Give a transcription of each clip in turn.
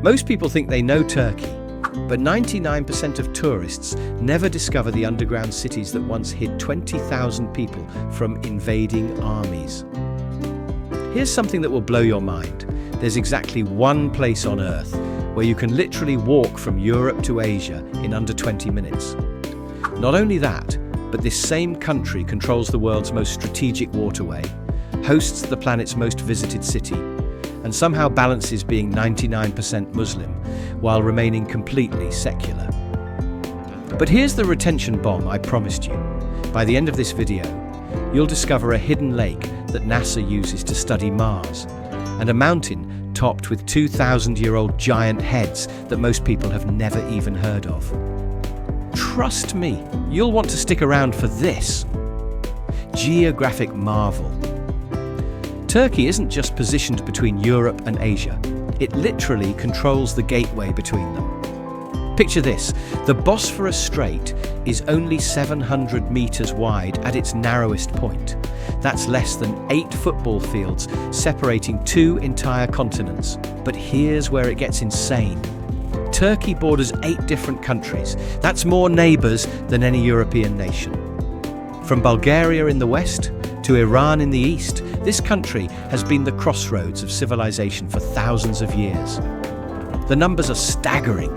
Most people think they know Turkey, but 99% of tourists never discover the underground cities that once hid 20,000 people from invading armies. Here's something that will blow your mind. There's exactly one place on Earth where you can literally walk from Europe to Asia in under 20 minutes. Not only that, but this same country controls the world's most strategic waterway, hosts the planet's most visited city, and somehow balances being 99% Muslim while remaining completely secular. But here's the retention bomb I promised you. By the end of this video, you'll discover a hidden lake that NASA uses to study Mars, and a mountain topped with 2,000-year-old giant heads that most people have never even heard of. Trust me, you'll want to stick around for this geographic marvel. Turkey isn't just positioned between Europe and Asia. It literally controls the gateway between them. Picture this: the Bosphorus Strait is only 700 meters wide at its narrowest point. That's less than 8 football fields separating 2 entire continents. But here's where it gets insane. Turkey borders 8 different countries. That's more neighbors than any European nation. From Bulgaria in the west to Iran in the east, this country has been the crossroads of civilization for thousands of years. The numbers are staggering.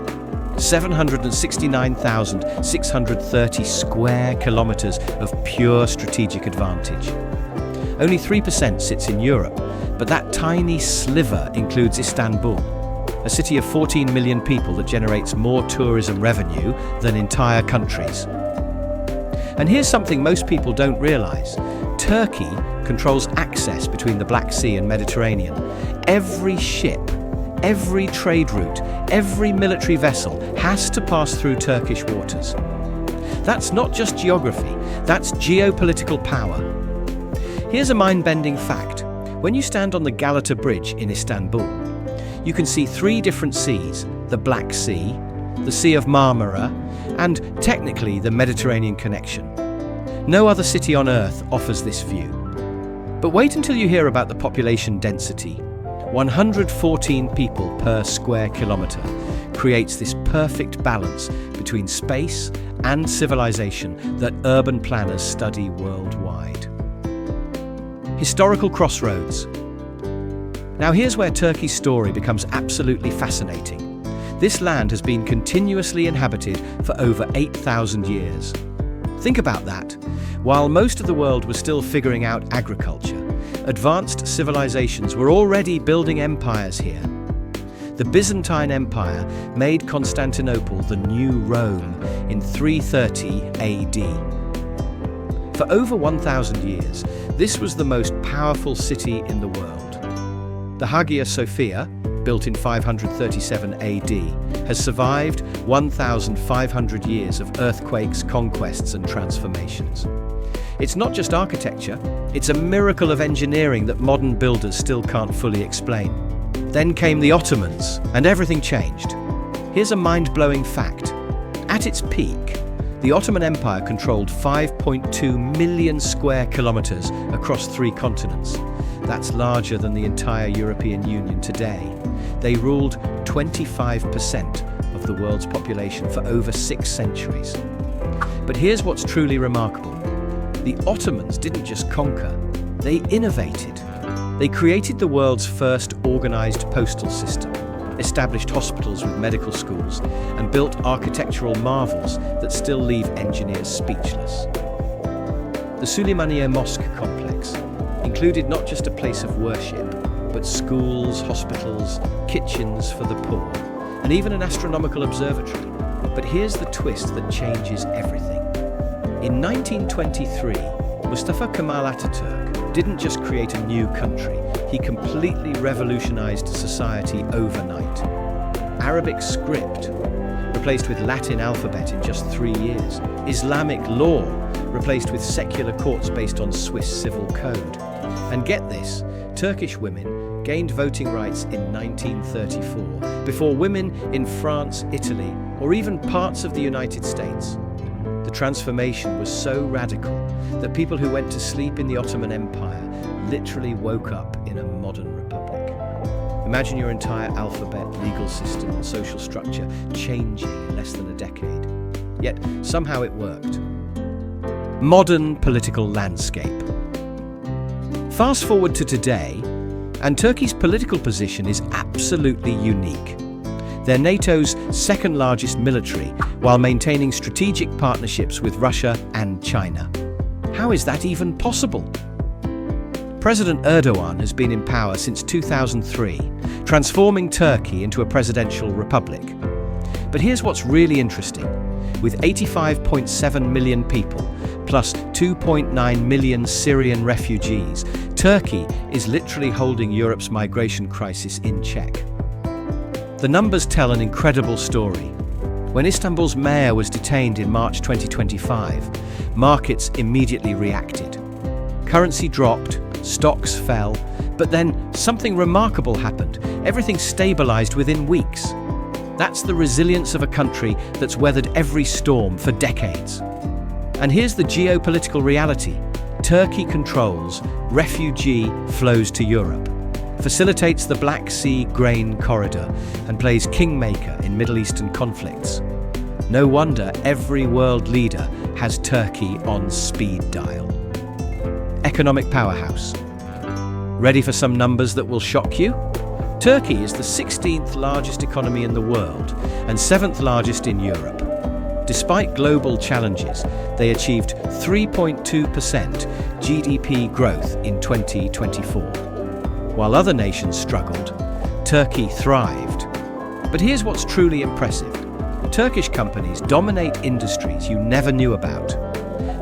769,630 square kilometers of pure strategic advantage. Only 3% sits in Europe, but that tiny sliver includes Istanbul, a city of 14 million people that generates more tourism revenue than entire countries. And here's something most people don't realize. Turkey controls access between the Black Sea and Mediterranean. Every ship, every trade route, every military vessel has to pass through Turkish waters. That's not just geography, that's geopolitical power. Here's a mind-bending fact. When you stand on the Galata Bridge in Istanbul, you can see 3 different seas: the Black Sea, the Sea of Marmara, and technically the Mediterranean connection. No other city on Earth offers this view. But wait until you hear about the population density. 114 people per square kilometre creates this perfect balance between space and civilization that urban planners study worldwide. Historical crossroads. Now here's where Turkey's story becomes absolutely fascinating. This land has been continuously inhabited for over 8,000 years. Think about that. While most of the world was still figuring out agriculture, advanced civilizations were already building empires here. The Byzantine Empire made Constantinople the new Rome in 330 AD. For over 1,000 years, this was the most powerful city in the world. The Hagia Sophia, built in 537 AD, has survived 1,500 years of earthquakes, conquests, and transformations. It's not just architecture, it's a miracle of engineering that modern builders still can't fully explain. Then came the Ottomans, and everything changed. Here's a mind-blowing fact. At its peak, the Ottoman Empire controlled 5.2 million square kilometers across 3 continents. That's larger than the entire European Union today. They ruled 25% of the world's population for over 6 centuries. But here's what's truly remarkable. The Ottomans didn't just conquer, they innovated. They created the world's first organized postal system, established hospitals with medical schools, and built architectural marvels that still leave engineers speechless. The Süleymaniye Mosque complex included not just a place of worship, but schools, hospitals, kitchens for the poor, and even an astronomical observatory. But here's the twist that changes everything. In 1923, Mustafa Kemal Atatürk didn't just create a new country, he completely revolutionized society overnight. Arabic script replaced with Latin alphabet in just 3 years. Islamic law replaced with secular courts based on Swiss civil code. And get this, Turkish women gained voting rights in 1934, before women in France, Italy, or even parts of the United States. The transformation was so radical that people who went to sleep in the Ottoman Empire literally woke up in a modern republic. Imagine your entire alphabet, legal system, and social structure changing in less than a decade. Yet, somehow it worked. Modern political landscape. Fast forward to today, and Turkey's political position is absolutely unique. They're NATO's second largest military, while maintaining strategic partnerships with Russia and China. How is that even possible? President Erdogan has been in power since 2003, transforming Turkey into a presidential republic. But here's what's really interesting. With 85.7 million people, plus 2.9 million Syrian refugees, Turkey is literally holding Europe's migration crisis in check. The numbers tell an incredible story. When Istanbul's mayor was detained in March 2025, markets immediately reacted. Currency dropped, stocks fell, but then something remarkable happened. Everything stabilized within weeks. That's the resilience of a country that's weathered every storm for decades. And here's the geopolitical reality. Turkey controls refugee flows to Europe, facilitates the Black Sea grain corridor, and plays kingmaker in Middle Eastern conflicts. No wonder every world leader has Turkey on speed dial. Economic powerhouse. Ready for some numbers that will shock you? Turkey is the 16th largest economy in the world and 7th largest in Europe. Despite global challenges, they achieved 3.2% GDP growth in 2024. While other nations struggled, Turkey thrived. But here's what's truly impressive. Turkish companies dominate industries you never knew about.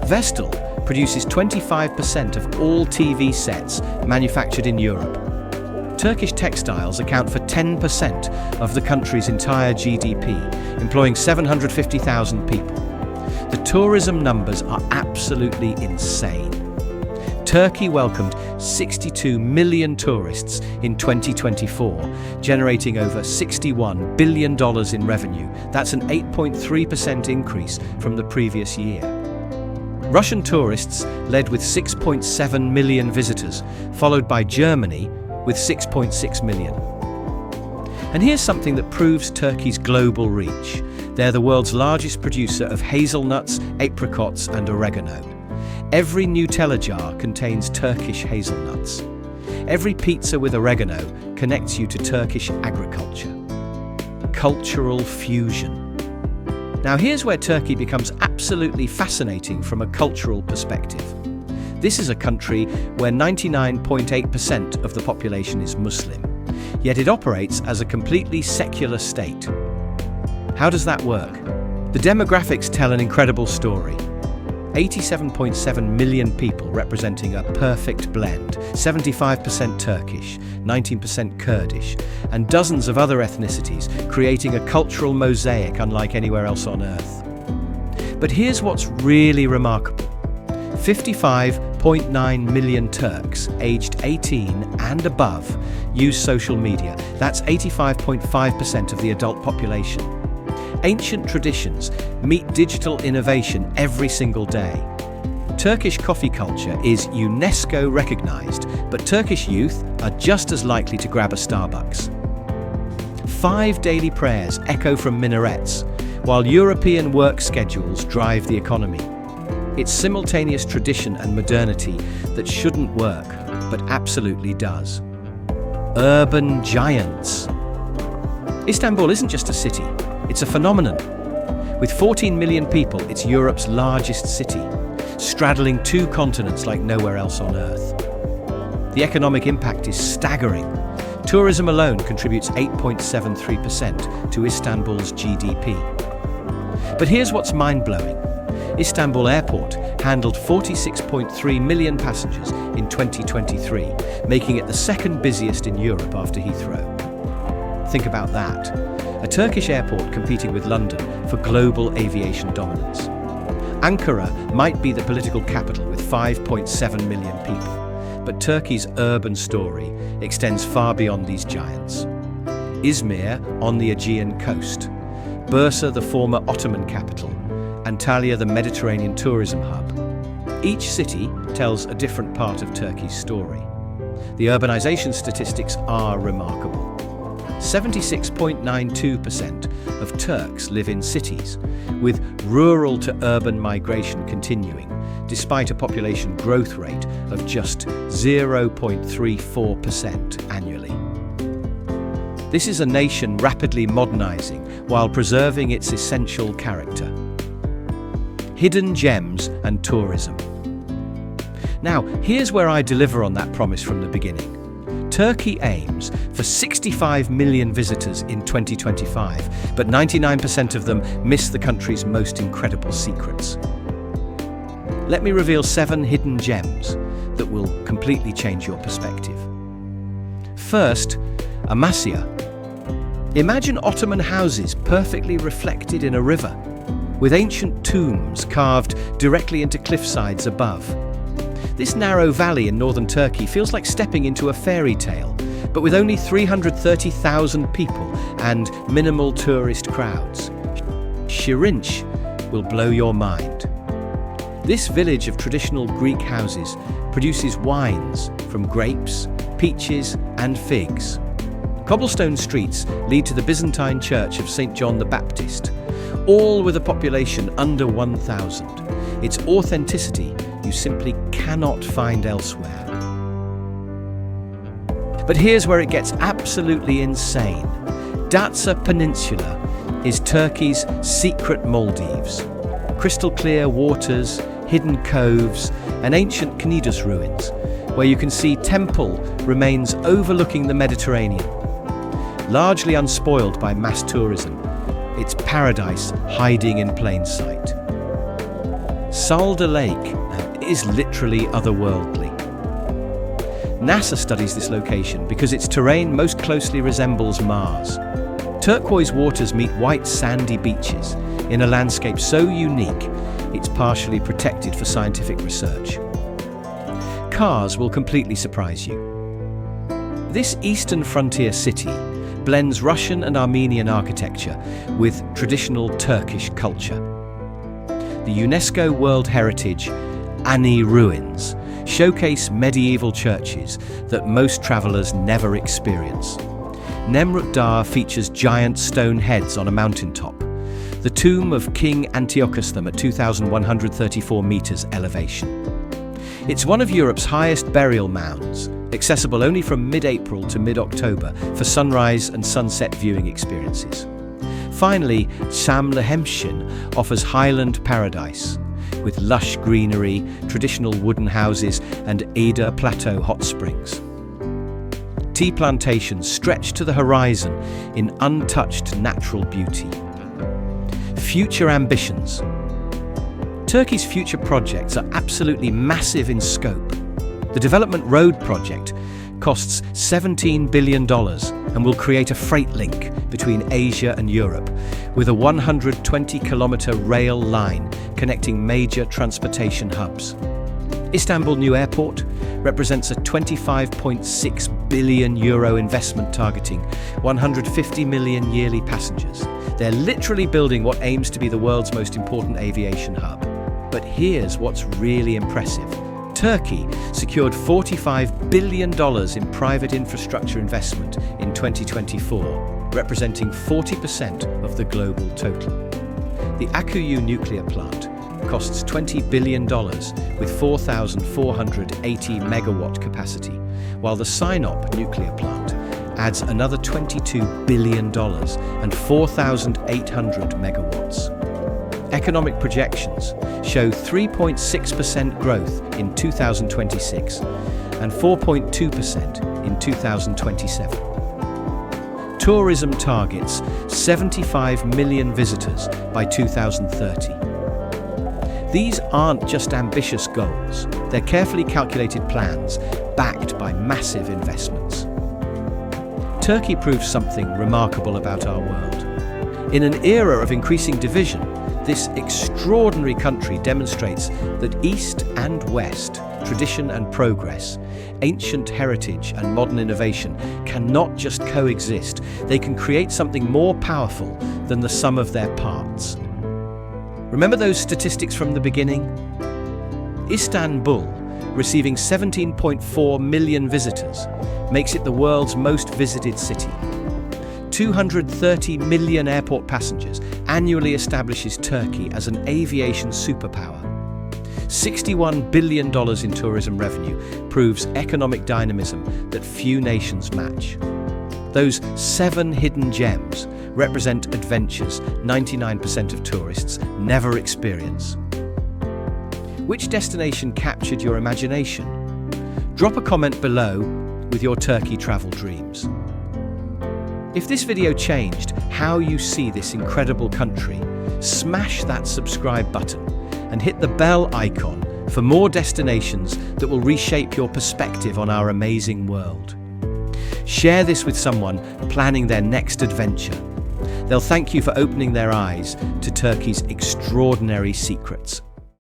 Vestel produces 25% of all TV sets manufactured in Europe. Turkish textiles account for 10% of the country's entire GDP, employing 750,000 people. The tourism numbers are absolutely insane. Turkey welcomed 62 million tourists in 2024, generating over $61 billion in revenue. That's an 8.3% increase from the previous year. Russian tourists led with 6.7 million visitors, followed by Germany with 6.6 million. And here's something that proves Turkey's global reach. They're the world's largest producer of hazelnuts, apricots, and oregano. Every Nutella jar contains Turkish hazelnuts. Every pizza with oregano connects you to Turkish agriculture. Cultural fusion. Now here's where Turkey becomes absolutely fascinating from a cultural perspective. This is a country where 99.8% of the population is Muslim, yet it operates as a completely secular state. How does that work? The demographics tell an incredible story. 87.7 million people representing a perfect blend, 75% Turkish, 19% Kurdish, and dozens of other ethnicities, creating a cultural mosaic unlike anywhere else on Earth. But here's what's really remarkable. 55.9 million Turks aged 18 and above use social media. That's 85.5% of the adult population. Ancient traditions meet digital innovation every single day. Turkish coffee culture is UNESCO recognized, but Turkish youth are just as likely to grab a Starbucks. 5 daily prayers echo from minarets, while European work schedules drive the economy. It's simultaneous tradition and modernity that shouldn't work, but absolutely does. Urban giants. Istanbul isn't just a city, it's a phenomenon. With 14 million people, it's Europe's largest city, straddling 2 continents like nowhere else on Earth. The economic impact is staggering. Tourism alone contributes 8.73% to Istanbul's GDP. But here's what's mind-blowing. Istanbul Airport handled 46.3 million passengers in 2023, making it the second busiest in Europe after Heathrow. Think about that. A Turkish airport competing with London for global aviation dominance. Ankara might be the political capital with 5.7 million people, but Turkey's urban story extends far beyond these giants. Izmir on the Aegean coast, Bursa the former Ottoman capital, Antalya the Mediterranean tourism hub. Each city tells a different part of Turkey's story. The urbanization statistics are remarkable. 76.92% of Turks live in cities, with rural to urban migration continuing, despite a population growth rate of just 0.34% annually. This is a nation rapidly modernizing while preserving its essential character. Hidden gems and tourism. Now, here's where I deliver on that promise from the beginning. Turkey aims for 65 million visitors in 2025, but 99% of them miss the country's most incredible secrets. Let me reveal 7 hidden gems that will completely change your perspective. First, Amasya. Imagine Ottoman houses perfectly reflected in a river, with ancient tombs carved directly into cliffsides above. This narrow valley in northern Turkey feels like stepping into a fairy tale, but with only 330,000 people and minimal tourist crowds. Shirinch will blow your mind. This village of traditional Greek houses produces wines from grapes, peaches, and figs. Cobblestone streets lead to the Byzantine Church of St. John the Baptist, all with a population under 1,000. Its authenticity you simply cannot find elsewhere. But here's where it gets absolutely insane. Datça Peninsula is Turkey's secret Maldives. Crystal clear waters, hidden coves, and ancient Cnidus ruins, where you can see temple remains overlooking the Mediterranean. Largely unspoiled by mass tourism, it's paradise hiding in plain sight. Salda Lake is literally otherworldly. NASA studies this location because its terrain most closely resembles Mars. Turquoise waters meet white sandy beaches in a landscape so unique it's partially protected for scientific research. Cars will completely surprise you. This eastern frontier city blends Russian and Armenian architecture with traditional Turkish culture. The UNESCO World Heritage Ani ruins showcase medieval churches that most travelers never experience. Nemrut Dağı features giant stone heads on a mountaintop. The tomb of King Antiochus them at 2,134 meters elevation. It's one of Europe's highest burial mounds, accessible only from mid-April to mid-October for sunrise and sunset viewing experiences. Finally, Çamlıhemşin offers highland paradise, with lush greenery, traditional wooden houses, and Ada Plateau hot springs. Tea plantations stretch to the horizon in untouched natural beauty. Future ambitions. Turkey's future projects are absolutely massive in scope. The Development Road project costs $17 billion and will create a freight link between Asia and Europe, with a 120-kilometer rail line connecting major transportation hubs. Istanbul New Airport represents a €25.6 billion investment targeting 150 million yearly passengers. They're literally building what aims to be the world's most important aviation hub. But here's what's really impressive. Turkey secured $45 billion in private infrastructure investment in 2024, representing 40% of the global total. The Akkuyu nuclear plant costs $20 billion with 4,480 megawatt capacity, while the Sinop nuclear plant adds another $22 billion and 4,800 megawatts. Economic projections show 3.6% growth in 2026 and 4.2% in 2027. Tourism targets 75 million visitors by 2030. These aren't just ambitious goals, they're carefully calculated plans backed by massive investments. Turkey proves something remarkable about our world. In an era of increasing division, this extraordinary country demonstrates that East and West, tradition and progress, ancient heritage and modern innovation cannot just coexist. They can create something more powerful than the sum of their parts. Remember those statistics from the beginning? Istanbul, receiving 17.4 million visitors, makes it the world's most visited city. 230 million airport passengers annually establishes Turkey as an aviation superpower. $61 billion in tourism revenue proves economic dynamism that few nations match. Those 7 hidden gems represent adventures 99% of tourists never experience. Which destination captured your imagination? Drop a comment below with your Turkey travel dreams. If this video changed how you see this incredible country, smash that subscribe button and hit the bell icon for more destinations that will reshape your perspective on our amazing world. Share this with someone planning their next adventure. They'll thank you for opening their eyes to Turkey's extraordinary secrets.